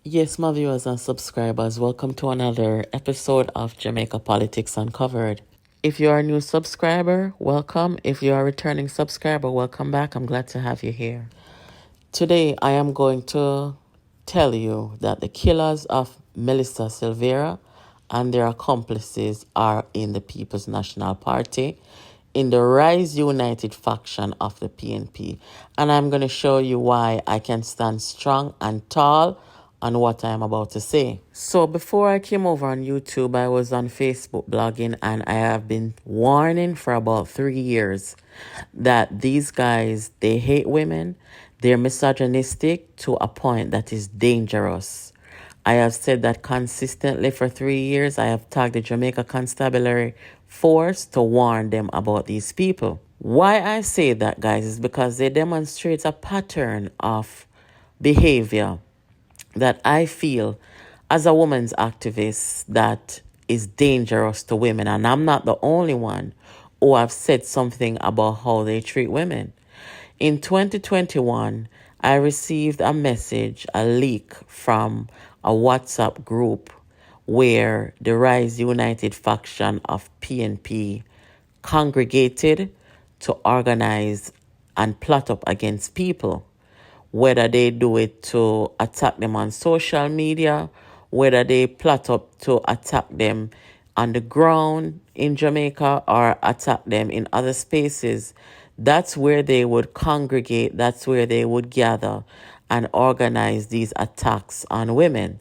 Yes, my viewers and subscribers, welcome to another episode of Jamaica Politics Uncovered. If you are a new subscriber, welcome. If you are a returning subscriber, welcome back. I'm glad to have you here. Today, I am going to tell you that the killers of Melissa Silvera and their accomplices are in the People's National Party, in the Rise United faction of the PNP. And I'm going to show you why I can stand strong and tall on what I am about to say. So before I came over on YouTube, I was on Facebook blogging, and I have been warning for about 3 years that these guys, they hate women. They're misogynistic to a point that is dangerous. I have said that consistently for 3 years. I have tagged the Jamaica Constabulary Force to warn them about these people. Why I say that, guys, is because they demonstrate a pattern of behavior that I feel as a women's activist that is dangerous to women. And I'm not the only one who have said something about how they treat women. In 2021, I received a message, a leak from a WhatsApp group where the Rise United faction of PNP congregated to organize and plot up against people, whether they do it to attack them on social media, whether they plot up to attack them on the ground in Jamaica or attack them in other spaces. That's where they would congregate, that's where they would gather and organize these attacks on women.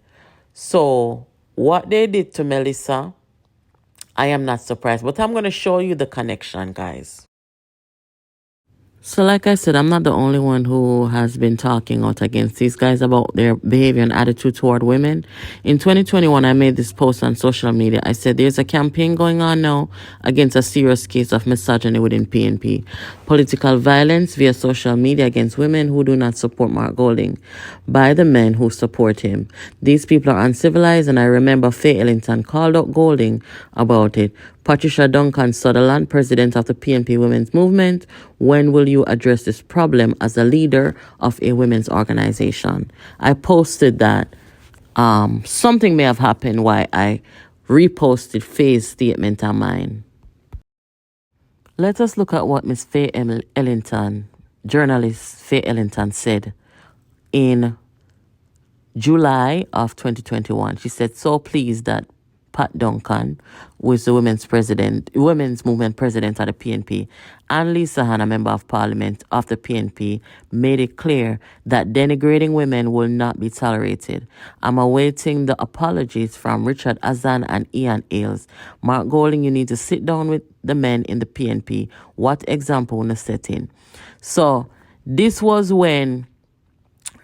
So what they did to Melissa, I am not surprised, but I'm going to show you the connection, guys. So like I said, I'm not the only one who has been talking out against these guys about their behavior and attitude toward women. In 2021, I made this post on social media. I said there's a campaign going on now against a serious case of misogyny within PNP. Political violence via social media against women who do not support Mark Golding by the men who support him. These people are uncivilized, and I remember Faye Ellington called out Golding about it. Patricia Duncan Sutherland, president of the PNP Women's Movement, when will you address this problem as a leader of a women's organization? I posted that something may have happened why I reposted Faye's statement on mine. Let us look at what Miss Faye Ellington, journalist Faye Ellington, said in July of 2021. She said, so pleased that Pat Duncan, who is the women's movement president of the PNP, and Lisa Hanna, member of parliament of the PNP, made it clear that denigrating women will not be tolerated. I'm awaiting the apologies from Richard Azan and Ian Ailes. Mark Golding, you need to sit down with the men in the PNP. What example will you set in? So this was when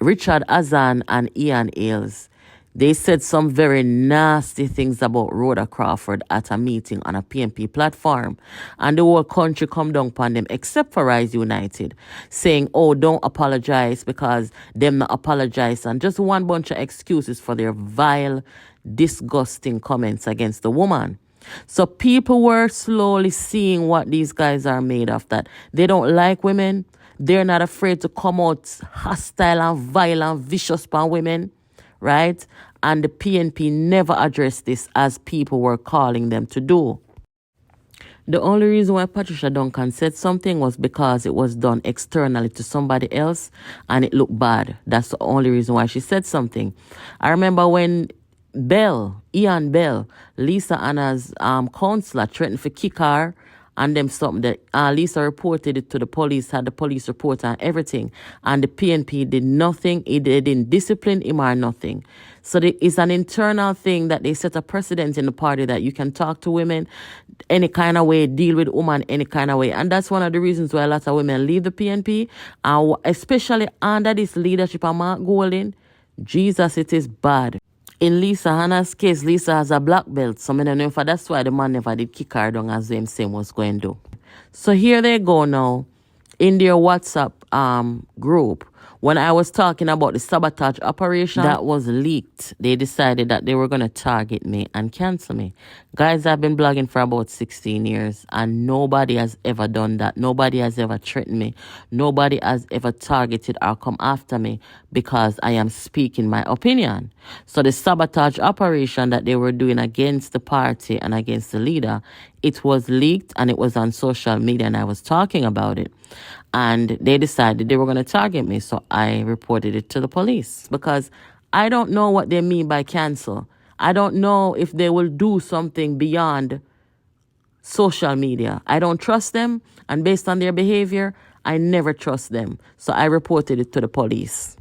Richard Azan and Ian Ailes, they said some very nasty things about Rhoda Crawford at a meeting on a PNP platform. And the whole country come down upon them, except for Rise United, saying, oh, don't apologize because them not apologize. And just one bunch of excuses for their vile, disgusting comments against the woman. So people were slowly seeing what these guys are made of, that they don't like women. They're not afraid to come out hostile and violent, vicious upon women, right? And the PNP never addressed this as people were calling them to do. The only reason why Patricia Duncan said something was because it was done externally to somebody else and it looked bad. That's the only reason why she said something. I remember when Ian Bell, Lisa Anna's counselor, threatened to kick her and them something that Lisa reported it to the police, had the police report and everything. And the PNP did nothing. They didn't discipline him or nothing. So it's an internal thing that they set a precedent in the party that you can talk to women any kind of way, deal with women any kind of way. And that's one of the reasons why a lot of women leave the PNP. And especially under this leadership of Mark Golding, Jesus, it is bad. In Lisa Hanna's case, Lisa has a black belt, so I don't know if that's why the man never did kick her down as them same was going to do. So here they go now in their WhatsApp group When I was talking about the sabotage operation that was leaked, they decided that they were going to target me and cancel me. Guys, I've been blogging for about 16 years and nobody has ever done that. Nobody has ever threatened me. Nobody has ever targeted or come after me because I am speaking my opinion. So the sabotage operation that they were doing against the party and against the leader, it was leaked and it was on social media and I was talking about it. And they decided they were going to target me. So I reported it to the police because I don't know what they mean by cancel. I don't know if they will do something beyond social media. I don't trust them. And based on their behavior, I never trust them. So I reported it to the police.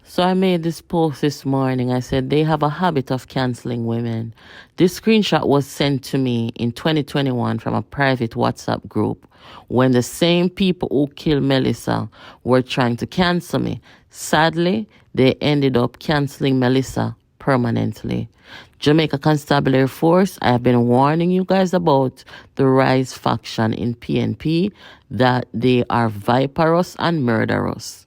So I made this post this morning. I said they have a habit of canceling women. This screenshot was sent to me in 2021 from a private WhatsApp group when the same people who killed Melissa were trying to cancel me. Sadly, they ended up canceling Melissa permanently. Jamaica Constabulary Force, I have been warning you guys about the Rise faction in PNP, that they are viperous and murderous.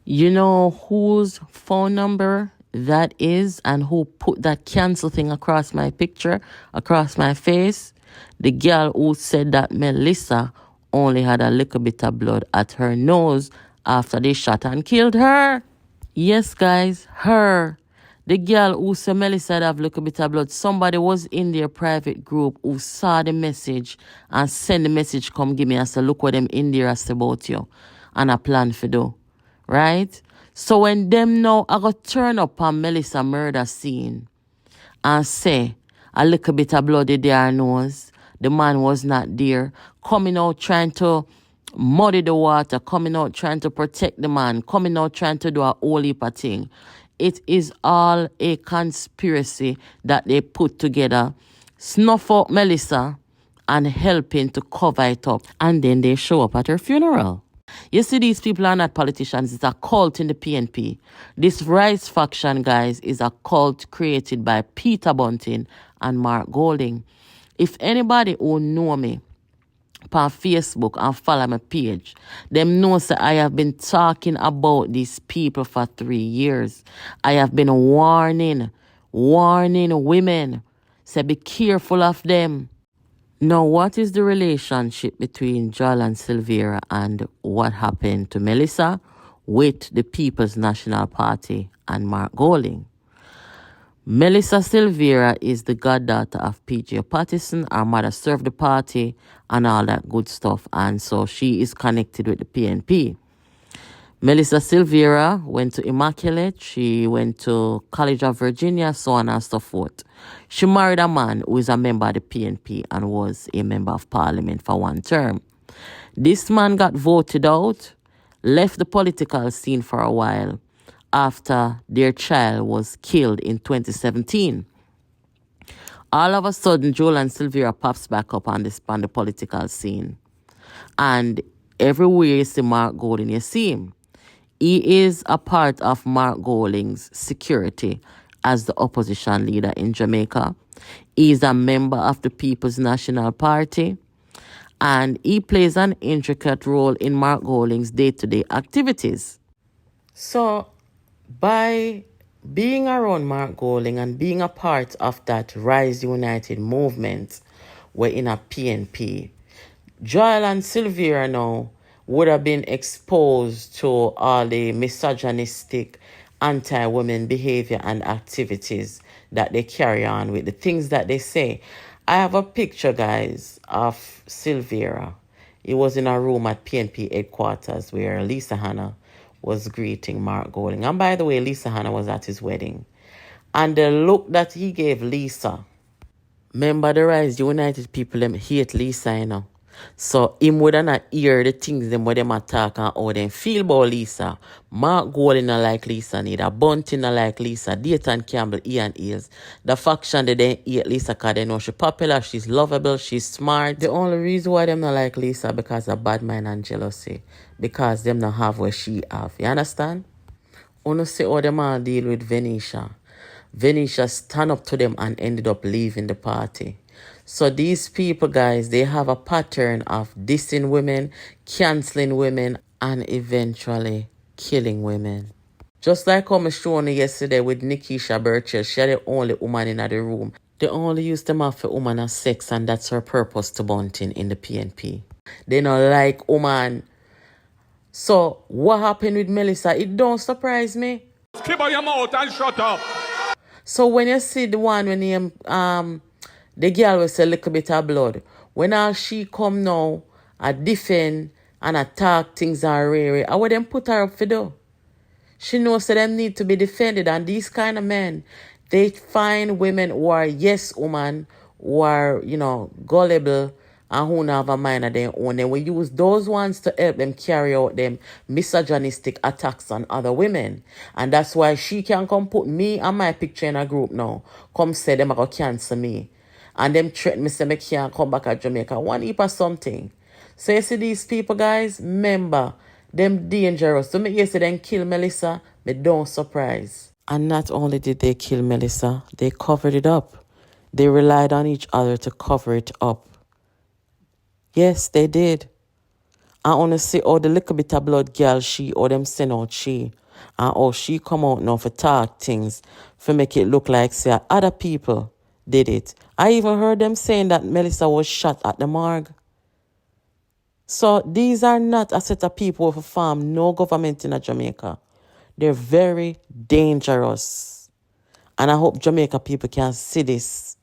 You know whose phone number that is and who put that cancel thing across my picture, across my face? The girl who said that Melissa only had a little bit of blood at her nose after they shot and killed her. Yes, guys, her. The girl who said Melissa had a little bit of blood. Somebody was in their private group who saw the message and sent the message, come give me. I said, look what them in there say about you. And a plan for do. Right? So when them now I go turn up on Melissa murder scene and say a little bit of blood in their nose, the man was not there, coming out trying to muddy the water, coming out trying to protect the man, coming out trying to do a whole heap of thing. It is all a conspiracy that they put together, snuff out Melissa and helping to cover it up. And then they show up at her funeral. You see, these people are not politicians. It's a cult in the PNP. This Rise faction, guys, is a cult created by Peter Bunting and Mark Golding. If anybody who know me on Facebook and follow my page, them know that I have been talking about these people for 3 years. I have been warning women. Say, be careful of them. Now, what is the relationship between Joel and Silvera and what happened to Melissa with the People's National Party and Mark Golding? Melissa Silvera is the goddaughter of P.J. Patterson. Her mother served the party and all that good stuff. And so she is connected with the PNP. Melissa Silvera went to Immaculate. She went to College of Virginia, so on and so forth. She married a man who is a member of the PNP and was a member of parliament for 1 term. This man got voted out, left the political scene for a while after their child was killed in 2017. All of a sudden, Joel and Silvera pops back up on the political scene. And everywhere you see Mark Golding, you see him. He is a part of Mark Golding's security as the opposition leader in Jamaica. He is a member of the People's National Party. And he plays an intricate role in Mark Golding's day-to-day activities. So, by being around Mark Golding and being a part of that Rise United movement, we're in a PNP, Joel and Silvera now would have been exposed to all the misogynistic, anti-women behavior and activities that they carry on with, the things that they say. I have a picture, guys, of Silvera. He was in a room at PNP headquarters where Lisa Hanna was greeting Mark Golding. And by the way, Lisa Hanna was at his wedding. And the look that he gave Lisa, remember the Rise United people, them hate Lisa, you know. So him would not hear the things them where them attack and how them feel about Lisa. Mark Golding not like Lisa neither. Bunting not like Lisa. Dayton Campbell, Ian Eels. The faction they didn't hate Lisa because they know she's popular, she's lovable, she's smart. The only reason why them not like Lisa because of bad mind and jealousy. Because them not have what she have. You understand? Wanna see how them all deal with Venetia. Venetia stand up to them and ended up leaving the party. So these people, guys, they have a pattern of dissing women, canceling women, and eventually killing women. Just like how I showed you yesterday with Nikisha Burchell, she the only woman in the room. They only use them off for woman as sex, and that's her purpose to bunting in the PNP. They not like woman. So what happened with Melissa? It don't surprise me. Keep your mouth and shut up. So when you see the one when the girl will say a little bit of blood, when all she come now, I defend and attack things are rare, I would then put her up for do. She knows that them need to be defended, and these kind of men, they find women who are yes woman, who are, gullible and who don't have a mind of their own. And we use those ones to help them carry out them misogynistic attacks on other women. And that's why she can come put me and my picture in a group now. Come say them are going to cancel me. And them threaten me say me can't come back at Jamaica. One heap of something. So you see these people, guys, remember, them dangerous. So me you say them kill Melissa, me don't surprise. And not only did they kill Melissa, they covered it up. They relied on each other to cover it up. Yes, they did. I want to see all the little bit of blood girl she or them send out she. And how she come out now for talk things, for make it look like say other people did it. I even heard them saying that Melissa was shot at the morgue. So these are not a set of people who farm no government in Jamaica. They're very dangerous. And I hope Jamaica people can see this.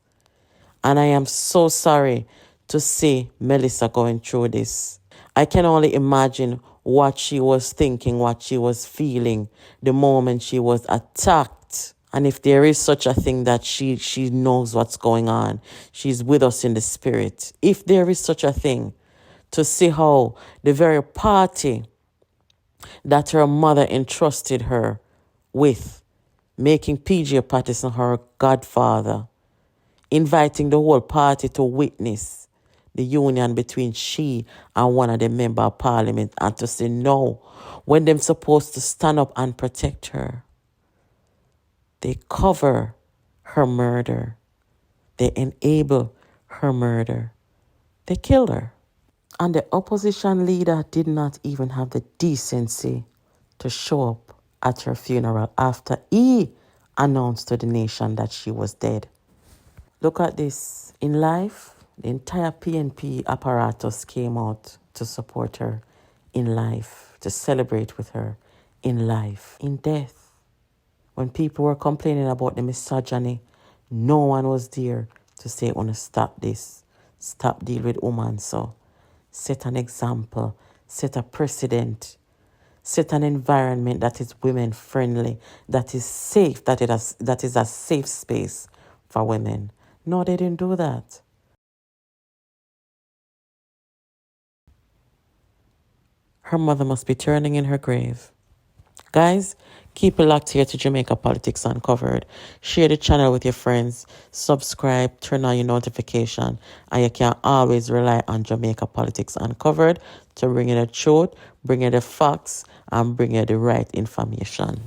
And I am so sorry to see Melissa going through this. I can only imagine what she was thinking, what she was feeling the moment she was attacked. And if there is such a thing that she knows what's going on, she's with us in the spirit. If there is such a thing, to see how the very party that her mother entrusted her with, making PJ Patterson her godfather, inviting the whole party to witness the union between she and one of the member of parliament, and to say no, when they're supposed to stand up and protect her. They cover her murder. They enable her murder. They kill her. And the opposition leader did not even have the decency to show up at her funeral after he announced to the nation that she was dead. Look at this. In life, the entire PNP apparatus came out to support her in life, to celebrate with her in life. In death, when people were complaining about the misogyny, no one was there to say, want to stop this, stop deal with women. So set an example, set a precedent, set an environment that is women friendly, that is safe, that is a safe space for women. No, they didn't do that. Her mother must be turning in her grave. Guys, keep it locked here to Jamaica Politics Uncovered. Share the channel with your friends. Subscribe, turn on your notification. And you can always rely on Jamaica Politics Uncovered to bring you the truth, bring you the facts, and bring you the right information.